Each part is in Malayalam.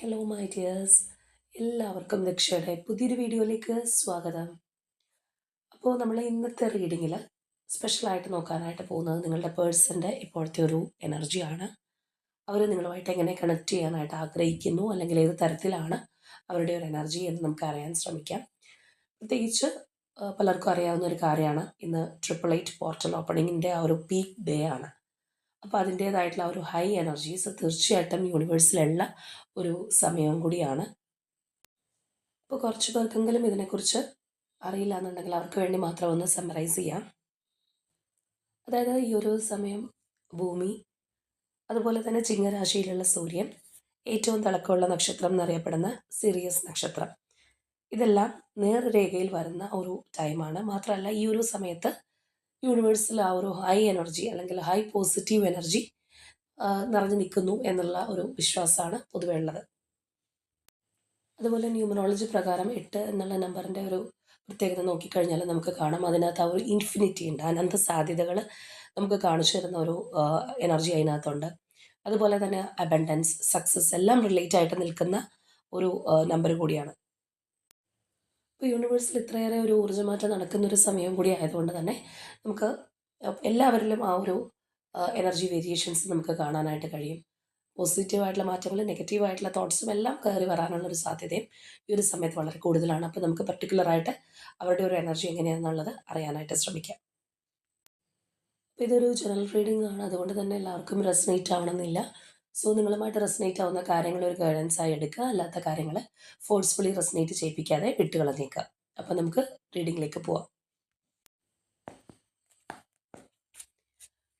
ഹലോ മൈ ഡിയേഴ്സ്, എല്ലാവർക്കും ദക്ഷയുടെ പുതിയൊരു വീഡിയോയിലേക്ക് സ്വാഗതം. അപ്പോൾ നമ്മൾ ഇന്നത്തെ റീഡിങ്ങിൽ സ്പെഷ്യലായിട്ട് നോക്കാനായിട്ട് പോകുന്നത് നിങ്ങളുടെ പേഴ്സൻ്റെ ഇപ്പോഴത്തെ ഒരു എനർജിയാണ്. അവർ നിങ്ങളുമായിട്ട് എങ്ങനെ കണക്ട് ചെയ്യാനായിട്ട് ആഗ്രഹിക്കുന്നു, അല്ലെങ്കിൽ ഏത് തരത്തിലാണ് അവരുടെ ഒരു എനർജി എന്ന് നമുക്ക് അറിയാൻ ശ്രമിക്കാം. പ്രത്യേകിച്ച് പലർക്കും അറിയാവുന്ന ഒരു കാര്യമാണ്, ഇന്ന് 888 പോർട്ടൽ ഓപ്പണിങ്ങിൻ്റെ ആ ഒരു പീക്ക് ഡേ ആണ്. അപ്പോൾ അതിൻ്റേതായിട്ടുള്ള ഒരു ഹൈ എനർജീസ് തീർച്ചയായിട്ടും യൂണിവേഴ്സിലുള്ള ഒരു സമയവും കൂടിയാണ്. ഇപ്പോൾ കുറച്ച് പേർക്കെങ്കിലും ഇതിനെക്കുറിച്ച് അറിയില്ല എന്നുണ്ടെങ്കിൽ അവർക്ക് വേണ്ടി മാത്രം ഒന്ന് സമ്മറൈസ് ചെയ്യാം. അതായത് ഈ ഒരു സമയം ഭൂമി, അതുപോലെ തന്നെ ചിങ്ങരാശിയിലുള്ള സൂര്യൻ, ഏറ്റവും തിളക്കമുള്ള നക്ഷത്രം എന്നറിയപ്പെടുന്ന സിറിയസ് നക്ഷത്രം, ഇതെല്ലാം നേർരേഖയിൽ വരുന്ന ഒരു ടൈമാണ്. മാത്രമല്ല ഈ ഒരു സമയത്ത് യൂണിവേഴ്സിൽ ആ ഒരു ഹൈ എനർജി അല്ലെങ്കിൽ ഹൈ പോസിറ്റീവ് എനർജി നിറഞ്ഞു നിൽക്കുന്നു എന്നുള്ള ഒരു വിശ്വാസമാണ് പൊതുവെ ഉള്ളത്. അതുപോലെ ന്യൂമറോളജി പ്രകാരം 8 എന്നുള്ള നമ്പറിൻ്റെ ഒരു പ്രത്യേകത നോക്കിക്കഴിഞ്ഞാൽ നമുക്ക് കാണാം, അതിനകത്ത് ആ ഒരു ഇൻഫിനിറ്റി ഉണ്ട്, അനന്ത സാധ്യതകൾ നമുക്ക് കാണിച്ചു തരുന്ന ഒരു എനർജി അതിനകത്തുണ്ട്. അതുപോലെ തന്നെ അബൻഡൻസ്, സക്സസ് എല്ലാം റിലേറ്റ് ആയിട്ട് നിൽക്കുന്ന ഒരു നമ്പർ കൂടിയാണ്. ഇപ്പോൾ യൂണിവേഴ്സിൽ ഇത്രയേറെ ഒരു ഊർജ്ജമാറ്റം നടക്കുന്നൊരു സമയം കൂടി ആയതുകൊണ്ട് തന്നെ നമുക്ക് എല്ലാവരിലും ആ ഒരു എനർജി വേരിയേഷൻസ് നമുക്ക് കാണാനായിട്ട് കഴിയും. പോസിറ്റീവായിട്ടുള്ള മാറ്റങ്ങളും നെഗറ്റീവായിട്ടുള്ള തോട്ട്സും എല്ലാം കയറി വരാനുള്ളൊരു സാധ്യതയും ഈ ഒരു സമയത്ത് വളരെ കൂടുതലാണ്. അപ്പോൾ നമുക്ക് പർട്ടിക്കുലറായിട്ട് അവരുടെ ഒരു എനർജി എങ്ങനെയാണെന്നുള്ളത് അറിയാനായിട്ട് ശ്രമിക്കാം. അപ്പോൾ ഇതൊരു ജനറൽ റീഡിംഗ് ആണ്, അതുകൊണ്ട് തന്നെ എല്ലാവർക്കും റെസനേറ്റ് ആവണമെന്നില്ല. സോ നിങ്ങളുമായിട്ട് റെസനേറ്റ് ആവുന്ന കാര്യങ്ങൾ ഒരു ഗൈഡൻസായി എടുക്കുക, അല്ലാത്ത കാര്യങ്ങൾ ഫോഴ്സ്ഫുള്ളി റെസനേറ്റ് ചെയ്യിപ്പിക്കാതെ വിട്ടുകളഞ്ഞേക്കുക. അപ്പോൾ നമുക്ക് റീഡിങ്ങിലേക്ക് പോവാം.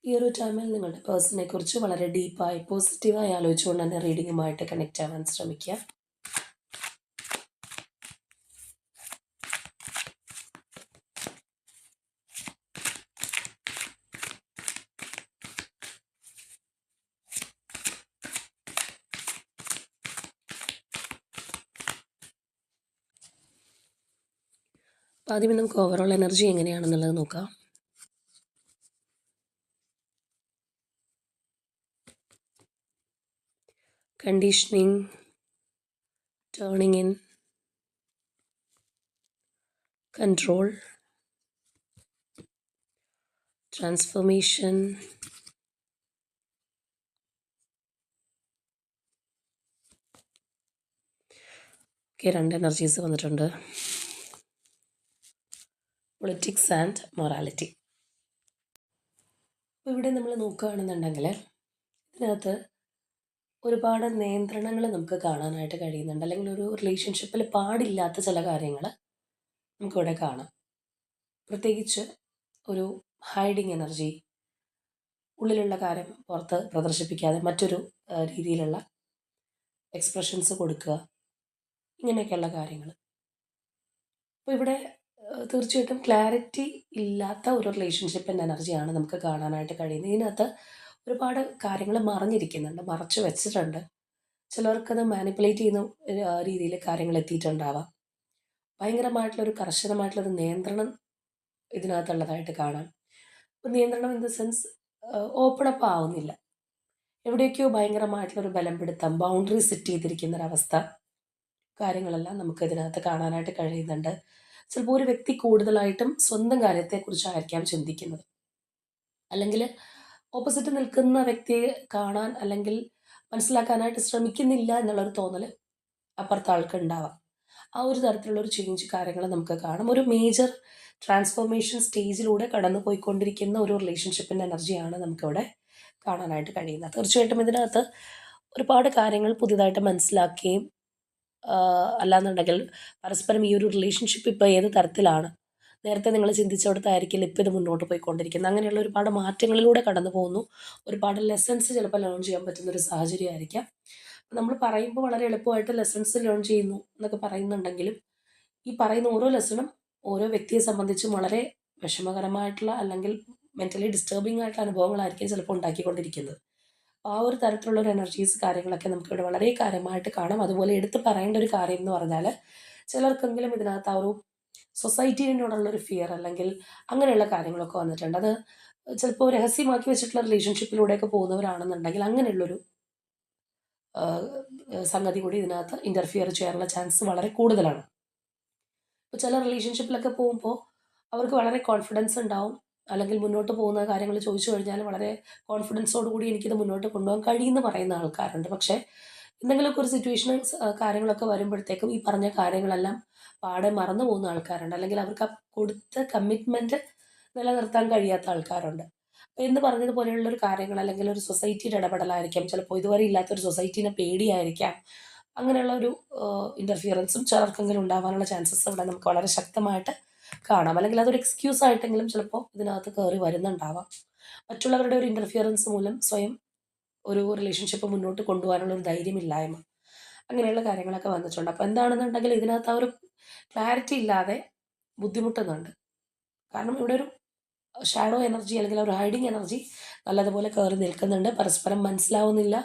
ഈ ഒരു ടൈമിൽ നിങ്ങളുടെ പേഴ്സണെ കുറിച്ച് വളരെ ഡീപ്പായി പോസിറ്റീവായി ആലോചിച്ചുകൊണ്ട് തന്നെ റീഡിങ്ങുമായിട്ട് കണക്റ്റ് ആവാൻ ശ്രമിക്കുക. അപ്പോൾ ആദ്യമേ നമുക്ക് ഓവറോൾ എനർജി എങ്ങനെയാണെന്നുള്ളത് നോക്കാം. Conditioning, turning in, control, transformation, ഒക്കെ 2 എനർജീസ് വന്നിട്ടുണ്ട്. Politics and morality. അപ്പോൾ ഇവിടെ നമ്മൾ നോക്കുകയാണെന്നുണ്ടെങ്കിൽ ഇതിനകത്ത് ഒരുപാട് നിയന്ത്രണങ്ങൾ നമുക്ക് കാണാനായിട്ട് കഴിയുന്നുണ്ട്, അല്ലെങ്കിൽ ഒരു റിലേഷൻഷിപ്പിൽ പാടില്ലാത്ത ചില കാര്യങ്ങൾ നമുക്കിവിടെ കാണാം. പ്രത്യേകിച്ച് ഒരു ഹൈഡിങ് എനർജി, ഉള്ളിലുള്ള കാര്യം പുറത്ത് പ്രദർശിപ്പിക്കാതെ മറ്റൊരു രീതിയിലുള്ള എക്സ്പ്രഷൻസ് കൊടുക്കുക, ഇങ്ങനെയൊക്കെയുള്ള കാര്യങ്ങൾ. അപ്പോൾ ഇവിടെ തീർച്ചയായിട്ടും ക്ലാരിറ്റി ഇല്ലാത്ത ഒരു റിലേഷൻഷിപ്പിൻ്റെ എനർജിയാണ് നമുക്ക് കാണാനായിട്ട് കഴിയുന്നത്. ഇതിനകത്ത് ഒരുപാട് കാര്യങ്ങൾ മറഞ്ഞിരിക്കുന്നുണ്ട്, മറച്ചു വെച്ചിട്ടുണ്ട്. ചിലർക്കത് മാനിപ്പുലേറ്റ് ചെയ്യുന്ന രീതിയിൽ കാര്യങ്ങൾ എത്തിയിട്ടുണ്ടാവാം. ഭയങ്കരമായിട്ടുള്ളൊരു കർശനമായിട്ടുള്ളൊരു നിയന്ത്രണം ഇതിനകത്തുള്ളതായിട്ട് കാണാം. അപ്പോൾ നിയന്ത്രണം in the sense open up ആവുന്നില്ല, എവിടെയൊക്കെയോ ഭയങ്കരമായിട്ടുള്ളൊരു ബലം പിടുത്തം, ബൗണ്ടറി സെറ്റ് ചെയ്തിരിക്കുന്നൊരവസ്ഥ, കാര്യങ്ങളെല്ലാം നമുക്ക് ഇതിനകത്ത് കാണാനായിട്ട് കഴിയുന്നുണ്ട്. ചിലപ്പോൾ ഒരു വ്യക്തി കൂടുതലായിട്ടും സ്വന്തം കാര്യത്തെക്കുറിച്ചായിരിക്കാം ചിന്തിക്കുന്നത്, അല്ലെങ്കിൽ ഓപ്പോസിറ്റ് നിൽക്കുന്ന വ്യക്തിയെ കാണാൻ അല്ലെങ്കിൽ മനസ്സിലാക്കാനായിട്ട് ശ്രമിക്കുന്നില്ല എന്നുള്ളൊരു തോന്നൽ അപ്പുറത്തെ ആൾക്ക് ഉണ്ടാവാം. ആ ഒരു തരത്തിലുള്ള ഒരു ചേഞ്ച് കാര്യങ്ങൾ നമുക്ക് കാണാം. ഒരു മേജർ ട്രാൻസ്ഫോർമേഷൻ സ്റ്റേജിലൂടെ കടന്നു പോയിക്കൊണ്ടിരിക്കുന്ന ഒരു റിലേഷൻഷിപ്പിൻ്റെ എനർജിയാണ് നമുക്കിവിടെ കാണാനായിട്ട് കഴിയുന്നത്. തീർച്ചയായിട്ടും ഇതിനകത്ത് ഒരുപാട് കാര്യങ്ങൾ പുതിയതായിട്ട് മനസ്സിലാക്കുകയും അല്ലാന്നുണ്ടെങ്കിൽ പരസ്പരം ഈ ഒരു റിലേഷൻഷിപ്പ് ഇപ്പോൾ ഏത് തരത്തിലാണ്, നേരത്തെ നിങ്ങൾ ചിന്തിച്ചിടത്തായിരിക്കില്ല ഇപ്പോൾ ഇത് മുന്നോട്ട് പോയിക്കൊണ്ടിരിക്കുന്നത്, അങ്ങനെയുള്ള ഒരുപാട് മാറ്റങ്ങളിലൂടെ കടന്നു പോകുന്നു. ഒരുപാട് ലെസൺസ് ചിലപ്പോൾ ലേൺ ചെയ്യാൻ പറ്റുന്നൊരു സാഹചര്യമായിരിക്കാം. നമ്മൾ പറയുമ്പോൾ വളരെ എളുപ്പമായിട്ട് ലെസൺസ് ലേൺ ചെയ്യുന്നു എന്നൊക്കെ പറയുന്നുണ്ടെങ്കിലും ഈ പറയുന്ന ഓരോ ലെസണും ഓരോ വ്യക്തിയെ സംബന്ധിച്ചും വളരെ വിഷമകരമായിട്ടുള്ള അല്ലെങ്കിൽ മെൻ്റലി ഡിസ്റ്റർബിംഗ് ആയിട്ടുള്ള അനുഭവങ്ങളായിരിക്കും ചിലപ്പോൾ ഉണ്ടാക്കിക്കൊണ്ടിരിക്കുന്നത്. ആ ഒരു തരത്തിലുള്ള ഒരു എനർജീസ് കാര്യങ്ങളൊക്കെ നമുക്കിവിടെ വളരെ കാര്യമായിട്ട് കാണാം. അതുപോലെ എടുത്ത് പറയേണ്ട ഒരു കാര്യം എന്ന് പറഞ്ഞാൽ, ചിലർക്കെങ്കിലും ഇതിനകത്ത് ആ ഒരു സൊസൈറ്റീനോടുള്ളൊരു ഫിയർ അല്ലെങ്കിൽ അങ്ങനെയുള്ള കാര്യങ്ങളൊക്കെ വന്നിട്ടുണ്ട്. അത് ചിലപ്പോൾ രഹസ്യമാക്കി വെച്ചിട്ടുള്ള റിലേഷൻഷിപ്പിലൂടെയൊക്കെ പോകുന്നവരാണെന്നുണ്ടെങ്കിൽ അങ്ങനെയുള്ളൊരു സംഗതി കൂടി ഇതിനകത്ത് ഇൻ്റർഫിയർ ചെയ്യാനുള്ള ചാൻസ് വളരെ കൂടുതലാണ്. ഇപ്പോൾ ചില റിലേഷൻഷിപ്പിലൊക്കെ പോകുമ്പോൾ അവർക്ക് വളരെ കോൺഫിഡൻസ് ഉണ്ടാവും, അല്ലെങ്കിൽ മുന്നോട്ട് പോകുന്ന കാര്യങ്ങൾ ചോദിച്ചു കഴിഞ്ഞാൽ വളരെ കോൺഫിഡൻസോട് കൂടി എനിക്കിത് മുന്നോട്ട് കൊണ്ടുപോകാൻ കഴിയുമെന്ന് പറയുന്ന ആൾക്കാരുണ്ട്. പക്ഷേ എന്തെങ്കിലുമൊക്കെ ഒരു സിറ്റുവേഷൻസ് കാര്യങ്ങളൊക്കെ വരുമ്പോഴത്തേക്കും ഈ പറഞ്ഞ കാര്യങ്ങളെല്ലാം പാടെ മറന്നു പോകുന്ന ആൾക്കാരുണ്ട്, അല്ലെങ്കിൽ അവർക്ക് ആ കൊടുത്ത കമ്മിറ്റ്മെൻറ്റ് നിലനിർത്താൻ കഴിയാത്ത ആൾക്കാരുണ്ട്. അപ്പോൾ എന്ന് പറഞ്ഞതുപോലെയുള്ളൊരു കാര്യങ്ങൾ, അല്ലെങ്കിൽ ഒരു സൊസൈറ്റിയുടെ ഇടപെടലായിരിക്കാം, ചിലപ്പോൾ ഇതുവരെ ഇല്ലാത്തൊരു സൊസൈറ്റീനെ പേടിയായിരിക്കാം, അങ്ങനെയുള്ള ഒരു ഇൻ്റർഫിയറൻസും ചിലർക്കെങ്കിലും ഉണ്ടാവാനുള്ള ചാൻസസ് ഇവിടെ നമുക്ക് വളരെ ശക്തമായിട്ട് കാണാം. അല്ലെങ്കിൽ അതൊരു എക്സ്ക്യൂസ് ആയിട്ടെങ്കിലും ചിലപ്പോൾ ഇതിനകത്ത് കയറി വരുന്നുണ്ടാവാം. മറ്റുള്ളവരുടെ ഒരു ഇൻ്റർഫിയറൻസ് മൂലം സ്വയം ഒരു റിലേഷൻഷിപ്പ് മുന്നോട്ട് കൊണ്ടുപോകാനുള്ള ഒരു ധൈര്യമില്ലായ്മ, അങ്ങനെയുള്ള കാര്യങ്ങളൊക്കെ വന്നിട്ടുണ്ട്. അപ്പോൾ എന്താണെന്നുണ്ടെങ്കിൽ ഇതിനകത്ത് ആ ഒരു ക്ലാരിറ്റി ഇല്ലാതെ ബുദ്ധിമുട്ടുന്നുണ്ട്. കാരണം ഇവിടെ ഒരു ഷാഡോ എനർജി, അല്ലെങ്കിൽ ഒരു ഹൈഡിങ് എനർജി നല്ലതുപോലെ കയറി നിൽക്കുന്നുണ്ട്. പരസ്പരം മനസ്സിലാവുന്നില്ല,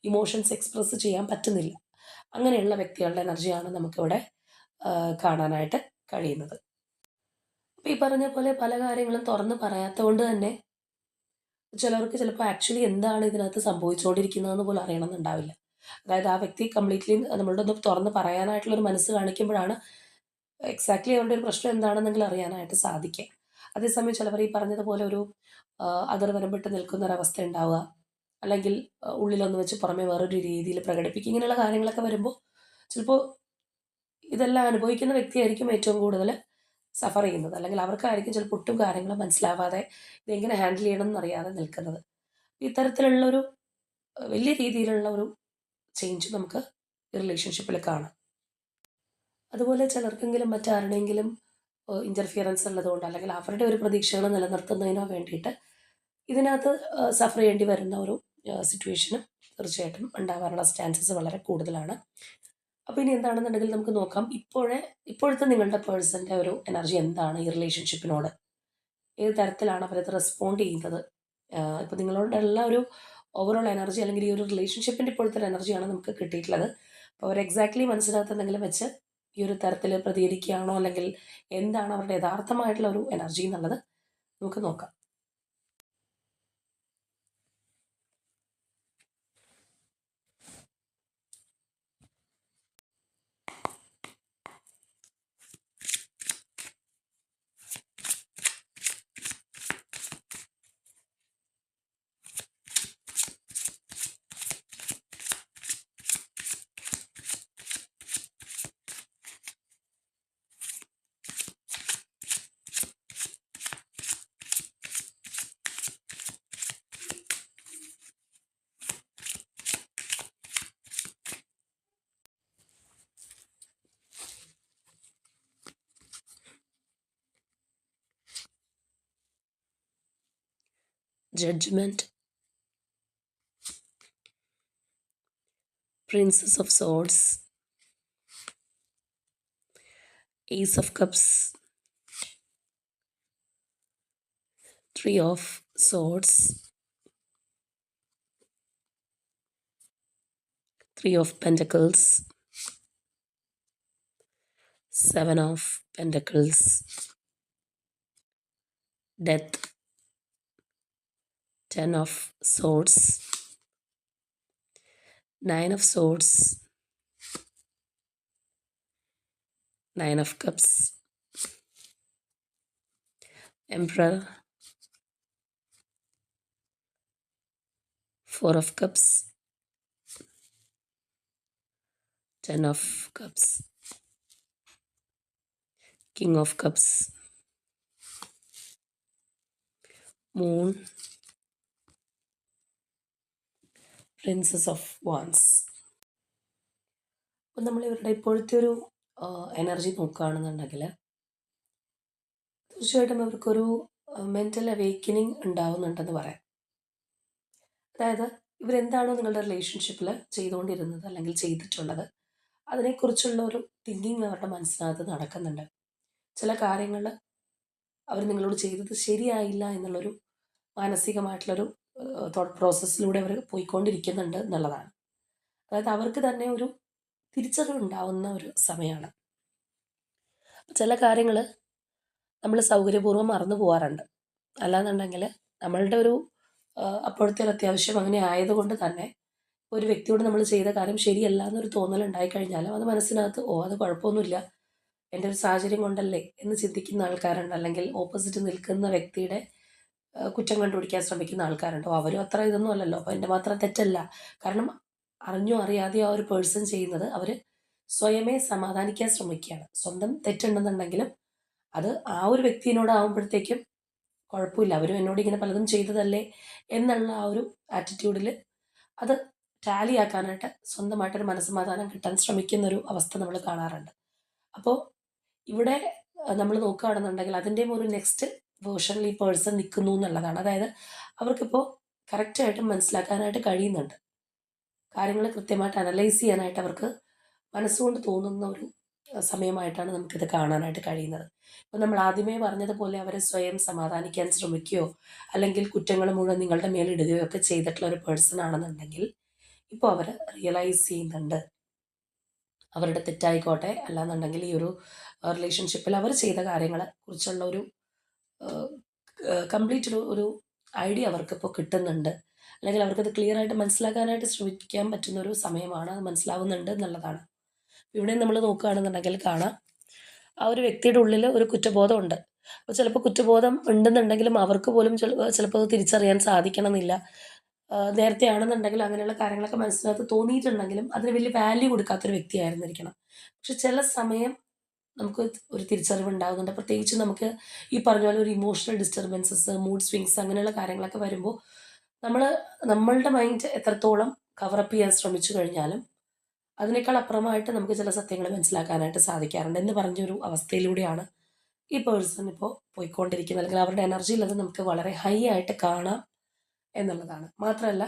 ഇമോഷൻസ് എക്സ്പ്രസ് ചെയ്യാൻ പറ്റുന്നില്ല. അങ്ങനെയുള്ള വ്യക്തികളുടെ എനർജിയാണ് നമുക്കിവിടെ കാണാനായിട്ട് കഴിയുന്നത്. അപ്പോൾ ഈ പറഞ്ഞ പോലെ പല കാര്യങ്ങളും തുറന്ന് പറയാത്തത് കൊണ്ട് തന്നെ ചിലർക്ക് ചിലപ്പോൾ ആക്ച്വലി എന്താണ് ഇതിനകത്ത് സംഭവിച്ചുകൊണ്ടിരിക്കുന്നതെന്ന് പോലും അറിയണമെന്നുണ്ടാവില്ല. അതായത് ആ വ്യക്തി കംപ്ലീറ്റ്ലി നമ്മളുടെ ഒന്ന് തുറന്ന് പറയാനായിട്ടുള്ളൊരു മനസ്സ് കാണിക്കുമ്പോഴാണ് എക്സാക്ട്ലി അവരുടെ ഒരു പ്രശ്നം എന്താണെന്നെങ്കിലും അറിയാനായിട്ട് സാധിക്കുക. അതേസമയം ചിലവർ ഈ പറഞ്ഞതുപോലെ ഒരു അതിർവരമ്പിട്ട് നിൽക്കുന്ന ഒരവസ്ഥ ഉണ്ടാവുക, അല്ലെങ്കിൽ ഉള്ളിലൊന്ന് വെച്ച് പുറമെ വേറൊരു രീതിയിൽ പ്രകടിപ്പിക്കുക, ഇങ്ങനെയുള്ള കാര്യങ്ങളൊക്കെ വരുമ്പോൾ ചിലപ്പോൾ ഇതെല്ലാം അനുഭവിക്കുന്ന വ്യക്തിയായിരിക്കും ഏറ്റവും കൂടുതൽ സഫർ ചെയ്യുന്നത്, അല്ലെങ്കിൽ അവർക്കായിരിക്കും ചിലപ്പോൾ ഒട്ടും കാര്യങ്ങൾ മനസ്സിലാവാതെ ഇതെങ്ങനെ ഹാൻഡിൽ ചെയ്യണം എന്നറിയാതെ നിൽക്കുന്നത്. ഇത്തരത്തിലുള്ളൊരു വലിയ രീതിയിലുള്ള ഒരു ചേഞ്ച് നമുക്ക് ഈ റിലേഷൻഷിപ്പിൽ കാണാം. അതുപോലെ ചിലർക്കെങ്കിലും മറ്റാരുടെയെങ്കിലും ഇൻ്റർഫിയറൻസ് ഉള്ളതുകൊണ്ട്, അല്ലെങ്കിൽ അവരുടെ ഒരു പ്രതീക്ഷകൾ നിലനിർത്തുന്നതിനോ വേണ്ടിയിട്ട് ഇതിനകത്ത് സഫർ ചെയ്യേണ്ടി വരുന്ന ഒരു സിറ്റുവേഷനും തീർച്ചയായിട്ടും ഉണ്ടാവാനുള്ള ചാൻസസ് വളരെ കൂടുതലാണ്. അപ്പോൾ ഇനി എന്താണെന്നുണ്ടെങ്കിൽ നമുക്ക് നോക്കാം, ഇപ്പോഴത്തെ നിങ്ങളുടെ പേഴ്സൻ്റെ ഒരു എനർജി എന്താണ് ഈ റിലേഷൻഷിപ്പിനോട്, ഏത് തരത്തിലാണ് അവരത് റെസ്പോണ്ട് ചെയ്യുന്നത്. ഇപ്പോൾ നിങ്ങളോടുള്ള ഒരു ഓവറോൾ എനർജി, അല്ലെങ്കിൽ ഈ ഒരു റിലേഷൻഷിപ്പിൻ്റെ ഇപ്പോഴത്തെ ഒരു എനർജിയാണ് നമുക്ക് കിട്ടിയിട്ടുള്ളത്. അപ്പോൾ അവർ എക്സാക്ട്ലി മനസ്സിനകത്ത് എന്തെങ്കിലും വെച്ച് ഈ ഒരു തരത്തിൽ പ്രതികരിക്കുകയാണോ, അല്ലെങ്കിൽ എന്താണ് അവരുടെ യഥാർത്ഥമായിട്ടുള്ള ഒരു എനർജി എന്നുള്ളത് നമുക്ക് നോക്കാം. Judgment, Princess of Swords, Ace of Cups, Three of Swords, Three of Pentacles, Seven of Pentacles, Death, Ten of Swords, Nine of Swords, Nine of Cups, Emperor, Four of Cups, Ten of Cups, King of Cups, Moon, Princess of Wands. അപ്പം നമ്മൾ ഇവരുടെ ഇപ്പോഴത്തെ ഒരു എനർജി നോക്കുകയാണെന്നുണ്ടെങ്കിൽ തീർച്ചയായിട്ടും അവർക്കൊരു മെൻ്റൽ അവേക്കനിങ് ഉണ്ടാവുന്നുണ്ടെന്ന് പറയാം. അതായത് ഇവരെന്താണോ നിങ്ങളുടെ റിലേഷൻഷിപ്പിൽ ചെയ്തുകൊണ്ടിരുന്നത്, അല്ലെങ്കിൽ ചെയ്തിട്ടുള്ളത്, അതിനെക്കുറിച്ചുള്ള ഒരു തിങ്കിങ് അവരുടെ മനസ്സിനകത്ത് നടക്കുന്നുണ്ട്. ചില കാര്യങ്ങൾ അവർ നിങ്ങളോട് ചെയ്തത് ശരിയായില്ല എന്നുള്ളൊരു മാനസികമായിട്ടുള്ളൊരു തോട്ട് പ്രോസസ്സിലൂടെ അവർ പോയിക്കൊണ്ടിരിക്കുന്നുണ്ട് എന്നുള്ളതാണ്. അതായത് അവർക്ക് തന്നെ ഒരു തിരിച്ചറിവുണ്ടാവുന്ന ഒരു സമയമാണ്. ചില കാര്യങ്ങൾ നമ്മൾ സൗകര്യപൂർവ്വം മറന്നു പോകാറുണ്ട്. അല്ലാന്നുണ്ടെങ്കിൽ നമ്മളുടെ ഒരു അപ്പോഴത്തെ ഒരു അത്യാവശ്യം അങ്ങനെ ആയതുകൊണ്ട് തന്നെ ഒരു വ്യക്തിയോട് നമ്മൾ ചെയ്ത കാര്യം ശരിയല്ല എന്നൊരു തോന്നൽ ഉണ്ടായിക്കഴിഞ്ഞാലും അത് മനസ്സിനകത്ത് അത് കുഴപ്പമൊന്നുമില്ല, എൻ്റെ ഒരു സാഹചര്യം കൊണ്ടല്ലേ എന്ന് ചിന്തിക്കുന്ന ആൾക്കാരുണ്ട്. അല്ലെങ്കിൽ ഓപ്പോസിറ്റ് നിൽക്കുന്ന വ്യക്തിയുടെ കുറ്റം കണ്ടുപിടിക്കാൻ ശ്രമിക്കുന്ന ആൾക്കാരുണ്ട്. അവരും അത്ര ഇതൊന്നും അല്ലല്ലോ, അപ്പോൾ എൻ്റെ മാത്രം തെറ്റല്ല. കാരണം അറിഞ്ഞോ അറിയാതെയോ ആ ഒരു പേഴ്സൺ ചെയ്യുന്നത് അവർ സ്വയമേ സമാധാനിക്കാൻ ശ്രമിക്കുകയാണ്. സ്വന്തം തെറ്റുണ്ടെന്നുണ്ടെങ്കിലും അത് ആ ഒരു വ്യക്തിയോടാവുമ്പോഴത്തേക്കും കുഴപ്പമില്ല, അവരും എന്നോട് ഇങ്ങനെ പലതും ചെയ്തതല്ലേ എന്നുള്ള ആ ഒരു ആറ്റിറ്റ്യൂഡിൽ അത് ടാലി ആക്കാനായിട്ട് സ്വന്തമായിട്ടൊരു മനസ്സമാധാനം കിട്ടാൻ ശ്രമിക്കുന്നൊരു അവസ്ഥ നമ്മൾ കാണാറുണ്ട്. അപ്പോൾ ഇവിടെ നമ്മൾ നോക്കുകയാണെന്നുണ്ടെങ്കിൽ അതിൻ്റെയും ഒരു നെക്സ്റ്റ് വേർഷനിൽ ഈ പേഴ്സൺ നിൽക്കുന്നു എന്നുള്ളതാണ്. അതായത് അവർക്കിപ്പോൾ കറക്റ്റായിട്ട് മനസ്സിലാക്കാനായിട്ട് കഴിയുന്നുണ്ട്. കാര്യങ്ങൾ കൃത്യമായിട്ട് അനലൈസ് ചെയ്യാനായിട്ട് അവർക്ക് മനസ്സുകൊണ്ട് തോന്നുന്ന ഒരു സമയമായിട്ടാണ് നമുക്കിത് കാണാനായിട്ട് കഴിയുന്നത്. ഇപ്പം നമ്മൾ ആദ്യമേ പറഞ്ഞതുപോലെ അവരെ സ്വയം സമാധാനിക്കാൻ ശ്രമിക്കുകയോ അല്ലെങ്കിൽ കുറ്റങ്ങൾ മുഴുവൻ നിങ്ങളുടെ മേലിടുകയോ ഒക്കെ ചെയ്തിട്ടുള്ള ഒരു പേഴ്സൺ ആണെന്നുണ്ടെങ്കിൽ ഇപ്പോൾ അവർ റിയലൈസ് ചെയ്യുന്നുണ്ട് അവരുടെ തെറ്റായിക്കോട്ടെ, അല്ലാന്നുണ്ടെങ്കിൽ ഈ ഒരു റിലേഷൻഷിപ്പിൽ അവർ ചെയ്ത കാര്യങ്ങളെ കുറിച്ചുള്ള ഒരു കംപ്ലീറ്റ് ഒരു ഐഡിയ അവർക്കിപ്പോൾ കിട്ടുന്നുണ്ട്. അല്ലെങ്കിൽ അവർക്കത് ക്ലിയർ ആയിട്ട് മനസ്സിലാക്കാനായിട്ട് ശ്രമിക്കാൻ പറ്റുന്ന ഒരു സമയമാണ്, അത് മനസ്സിലാവുന്നുണ്ട് എന്നുള്ളതാണ്. ഇവിടെ നമ്മൾ നോക്കുകയാണെന്നുണ്ടെങ്കിൽ കാണാം ആ ഒരു വ്യക്തിയുടെ ഉള്ളിൽ ഒരു കുറ്റബോധമുണ്ട്. അപ്പോൾ ചിലപ്പോൾ കുറ്റബോധം ഉണ്ടെന്നുണ്ടെങ്കിലും അവർക്ക് പോലും ചിലപ്പോൾ അത് തിരിച്ചറിയാൻ സാധിക്കണമെന്നില്ല. നേരത്തെ ആണെന്നുണ്ടെങ്കിൽ അങ്ങനെയുള്ള കാര്യങ്ങളൊക്കെ മനസ്സിനകത്ത് തോന്നിയിട്ടുണ്ടെങ്കിലും അതിന് വലിയ വാല്യൂ കൊടുക്കാത്തൊരു വ്യക്തിയായിരുന്നിരിക്കണം. പക്ഷെ ചില സമയം നമുക്ക് ഒരു തിരിച്ചറിവ് ഉണ്ടാകുന്നുണ്ട്. പ്രത്യേകിച്ച് നമുക്ക് ഈ പറഞ്ഞ പോലെ ഒരു ഇമോഷണൽ ഡിസ്റ്റർബൻസസ്, മൂഡ് സ്വിങ്സ് അങ്ങനെയുള്ള കാര്യങ്ങളൊക്കെ വരുമ്പോൾ നമ്മൾ നമ്മളുടെ മൈൻഡ് എത്രത്തോളം കവറപ്പ് ചെയ്യാൻ ശ്രമിച്ചു കഴിഞ്ഞാലും അതിനേക്കാൾ അപ്പുറമായിട്ട് നമുക്ക് ചില സത്യങ്ങൾ മനസ്സിലാക്കാനായിട്ട് സാധിക്കാറുണ്ട് എന്ന് പറഞ്ഞൊരു അവസ്ഥയിലൂടെയാണ് ഈ പേഴ്സൺ ഇപ്പോൾ പോയിക്കൊണ്ടിരിക്കുന്നത്. അല്ലെങ്കിൽ അവരുടെ എനർജിയിൽ അത് നമുക്ക് വളരെ ഹൈ ആയിട്ട് കാണാം എന്നുള്ളതാണ്. മാത്രമല്ല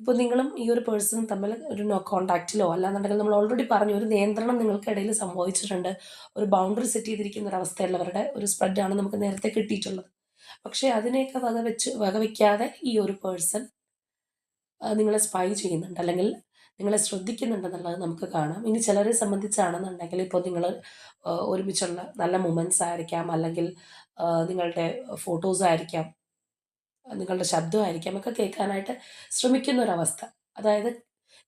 ഇപ്പോൾ നിങ്ങളും ഈ ഒരു പേഴ്സണും തമ്മിൽ ഒരു നോ കോൺടാക്റ്റിലോ അല്ലാന്നുണ്ടെങ്കിൽ നമ്മൾ ഓൾറെഡി പറഞ്ഞു ഒരു നിയന്ത്രണം നിങ്ങൾക്കിടയിൽ സംഭവിച്ചിട്ടുണ്ട്. ഒരു ബൗണ്ടറി സെറ്റ് ചെയ്തിരിക്കുന്ന ഒരു അവസ്ഥയുള്ളവരുടെ ഒരു സ്പ്രെഡാണ് നമുക്ക് നേരത്തെ കിട്ടിയിട്ടുള്ളത്. പക്ഷേ അതിനെയൊക്കെ വകവയ്ക്കാതെ ഈ ഒരു പേഴ്സൺ നിങ്ങളെ സ്പൈ ചെയ്യുന്നുണ്ട്, അല്ലെങ്കിൽ നിങ്ങളെ ശ്രദ്ധിക്കുന്നുണ്ടെന്നുള്ളത് നമുക്ക് കാണാം. ഇനി ചിലരെ സംബന്ധിച്ചാണെന്നുണ്ടെങ്കിൽ ഇപ്പോൾ നിങ്ങൾ ഒരുമിച്ചുള്ള നല്ല മൊമെൻറ്റ്സ് ആയിരിക്കാം, അല്ലെങ്കിൽ നിങ്ങളുടെ ഫോട്ടോസ് ആയിരിക്കാം, നിങ്ങളുടെ ശബ്ദമായിരിക്കാം ഒക്കെ കേൾക്കാനായിട്ട് ശ്രമിക്കുന്ന ഒരവസ്ഥ. അതായത്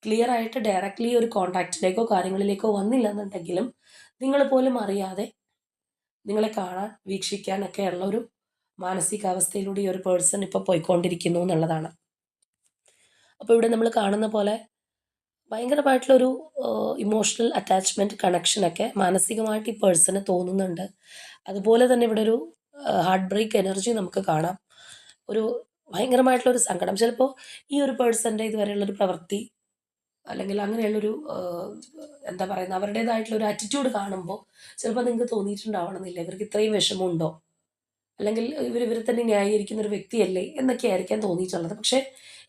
ക്ലിയർ ആയിട്ട് ഡയറക്റ്റ്ലി ഒരു കോൺടാക്റ്റിലേക്കോ കാര്യങ്ങളിലേക്കോ വന്നില്ല എന്നുണ്ടെങ്കിലും നിങ്ങൾ പോലും അറിയാതെ നിങ്ങളെ കാണാൻ വീക്ഷിക്കാനൊക്കെ ഉള്ള ഒരു മാനസികാവസ്ഥയിലൂടെ ഈ ഒരു പേഴ്സൺ ഇപ്പോൾ പോയിക്കൊണ്ടിരിക്കുന്നു എന്നുള്ളതാണ്. അപ്പോൾ ഇവിടെ നമ്മൾ കാണുന്ന പോലെ ഭയങ്കരമായിട്ടുള്ളൊരു ഇമോഷണൽ അറ്റാച്ച്മെൻറ്റ് കണക്ഷനൊക്കെ മാനസികമായിട്ട് ഈ പേഴ്സണ് തോന്നുന്നുണ്ട്. അതുപോലെ തന്നെ ഇവിടെ ഒരു ഹാർട്ട് ബ്രേക്ക് എനർജി നമുക്ക് കാണാം. ഒരു ഭയങ്കരമായിട്ടുള്ളൊരു സങ്കടം. ചിലപ്പോൾ ഈ ഒരു പേഴ്സൻ്റെ ഇതുവരെയുള്ളൊരു പ്രവൃത്തി അല്ലെങ്കിൽ അങ്ങനെയുള്ളൊരു എന്താ പറയുന്നത് അവരുടേതായിട്ടുള്ളൊരു ആറ്റിറ്റ്യൂഡ് കാണുമ്പോൾ ചിലപ്പോൾ നിങ്ങൾക്ക് തോന്നിയിട്ടുണ്ടാവണമെന്നില്ല ഇവർക്ക് ഇത്രയും വിഷമമുണ്ടോ, അല്ലെങ്കിൽ ഇവർ തന്നെ ന്യായീകരിക്കുന്ന ഒരു വ്യക്തിയല്ലേ എന്നൊക്കെ ആയിരിക്കാം തോന്നിയിട്ടുള്ളത്. പക്ഷേ